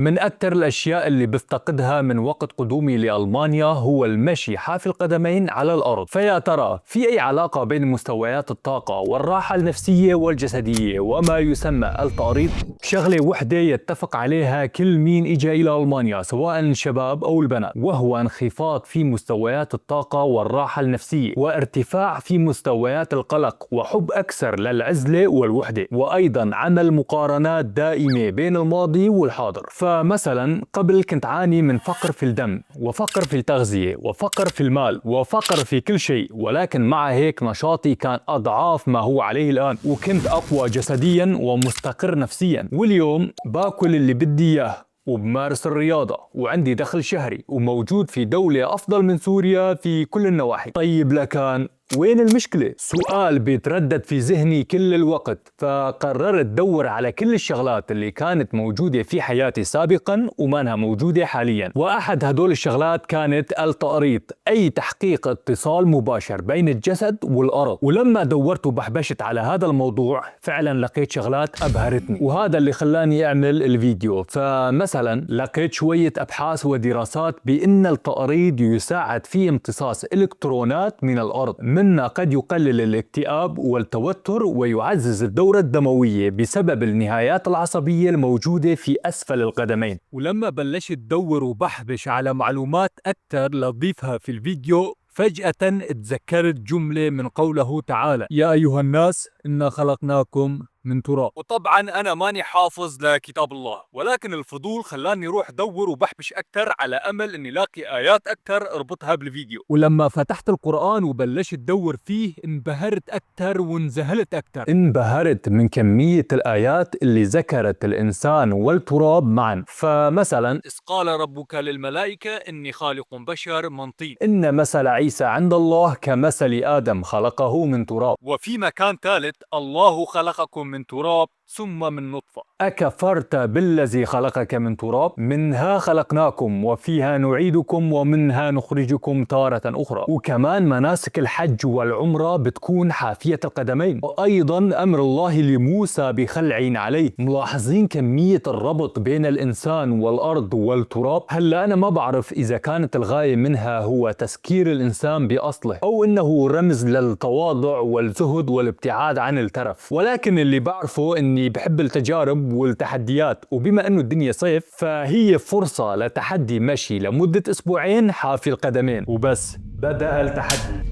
من أكثر الأشياء اللي بفتقدها من وقت قدومي لألمانيا هو المشي حافي القدمين على الأرض. فيا ترى في أي علاقة بين مستويات الطاقة والراحة النفسية والجسدية وما يسمى التأريض؟ شغلة وحدة يتفق عليها كل مين إجا إلى ألمانيا سواء الشباب أو البنات، وهو انخفاض في مستويات الطاقة والراحة النفسية، وارتفاع في مستويات القلق، وحب أكثر للعزلة والوحدة، وأيضا عمل مقارنات دائمة بين الماضي والحاضر. فمثلا قبل كنت عاني من فقر في الدم، وفقر في التغذية، وفقر في المال، وفقر في كل شيء، ولكن مع هيك نشاطي كان أضعاف ما هو عليه الآن، وكنت أقوى جسديا ومستقر نفسيا. واليوم باكل اللي بدي إياه، وبمارس الرياضة، وعندي دخل شهري، وموجود في دولة أفضل من سوريا في كل النواحي. طيب لكان وين المشكلة؟ سؤال بيتردد في ذهني كل الوقت، فقررت دور على كل الشغلات اللي كانت موجودة في حياتي سابقا ومانها موجودة حاليا. وأحد هدول الشغلات كانت التأريض، أي تحقيق اتصال مباشر بين الجسد والأرض. ولما دورت وبحبشت على هذا الموضوع فعلا لقيت شغلات أبهرتني، وهذا اللي خلاني أعمل الفيديو. فمثلا لقيت شوية أبحاث ودراسات بأن التأريض يساعد في امتصاص إلكترونات من الأرض، منها قد يقلل الاكتئاب والتوتر ويعزز الدورة الدموية بسبب النهايات العصبية الموجودة في أسفل القدمين. ولما بلشت دور وبحبش على معلومات أكثر لأضيفها في الفيديو، فجأة اتذكرت جملة من قوله تعالى: يا أيها الناس إنا خلقناكم من تراب. وطبعا أنا ماني حافظ لكتاب الله، ولكن الفضول خلاني روح دور وبحبش أكثر على أمل إني لاقي آيات أكثر أربطها بالفيديو. ولما فتحت القرآن وبلشت دور فيه انبهرت أكثر وانذهلت أكثر. انبهرت من كمية الآيات اللي ذكرت الإنسان والتراب معا. فمثلا إذ قال ربك للملائكة إني خالق بشر من طين، إن مثل عيسى عند الله كمثل آدم خلقه من تراب. وفي مكان ثالث: الله خلقكم من تراب ثم من نطفة. أكفرت بالذي خلقك من تراب؟ منها خلقناكم وفيها نعيدكم ومنها نخرجكم تارة أخرى. وكمان مناسك الحج والعمرة بتكون حافية القدمين. وأيضا أمر الله لموسى بخلع عليه. ملاحظين كمية الربط بين الإنسان والأرض والتراب؟ هلا أنا ما بعرف إذا كانت الغاية منها هو تسكير الإنسان بأصله، أو إنه رمز للتواضع والزهد والابتعاد عن الترف، ولكن اللي بعرفه إني بحب التجارب والتحديات، وبما أنه الدنيا صيف فهي فرصة لتحدي مشي لمدة أسبوعين حافي القدمين. وبس بدأ التحدي.